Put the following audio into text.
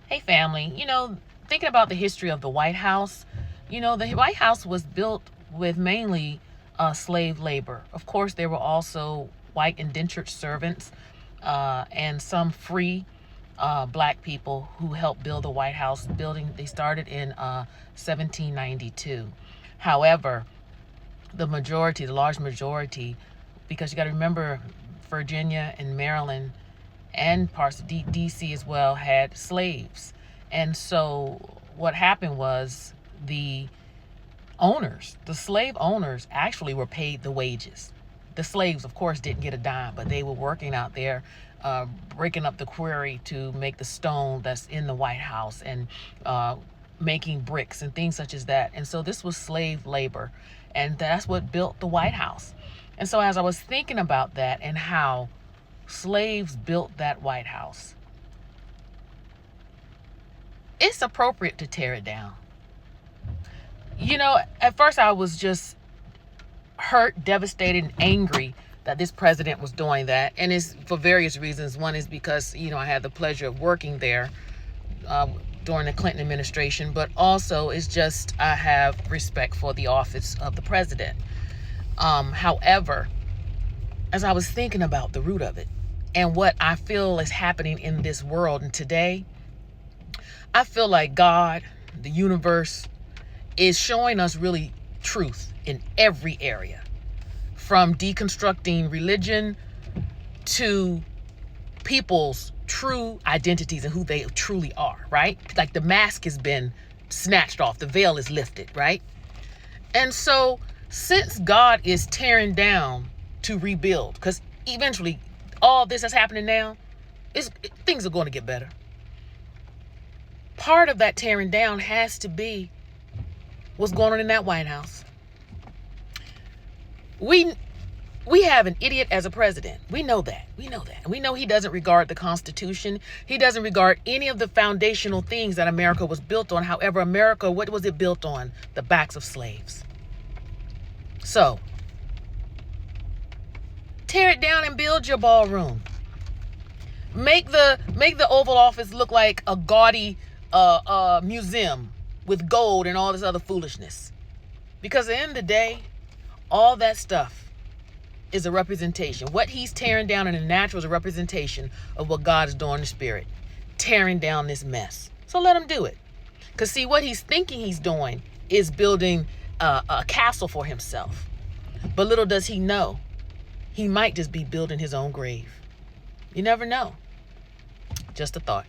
Hey, family. Thinking about the history of the White House, the White House was built with mainly slave labor. Of course, there were also white indentured servants and some free black people who helped build the White House building. They started in 1792. However, the large majority, because you got to remember, Virginia and Maryland and parts of DC as well had slaves. And so what happened was the slave owners actually were paid the wages. The slaves, of course, didn't get a dime, but they were working out there, breaking up the quarry to make the stone that's in the White House and making bricks and things such as that. And so this was slave labor, and that's what built the White House. And so as I was thinking about that and how slaves built that White House, it's appropriate to tear it down. At first I was just hurt, devastated, and angry that this president was doing that. And it's for various reasons. One is because, I had the pleasure of working there during the Clinton administration, but also it's just I have respect for the office of the president. However, as I was thinking about the root of it and what I feel is happening in this world and today, I feel like God, the universe, is showing us really truth in every area, from deconstructing religion to people's true identities and who they truly are, right? Like the mask has been snatched off, the veil is lifted, right? And so since God is tearing down to rebuild, because eventually all this that's happening now, things are going to get better. Part of that tearing down has to be what's going on in that White House. We have an idiot as a president. We know that. And we know he doesn't regard the Constitution. He doesn't regard any of the foundational things that America was built on. However, America, what was it built on? The backs of slaves. So, tear it down and build your ballroom. Make the Oval Office look like a gaudy museum with gold and all this other foolishness. Because at the end of the day, all that stuff is a representation. What he's tearing down in the natural is a representation of what God is doing in the spirit. Tearing down this mess. So let him do it. Because see, what he's thinking he's doing is building a castle for himself. But little does he know, he might just be building his own grave. You never know. Just a thought.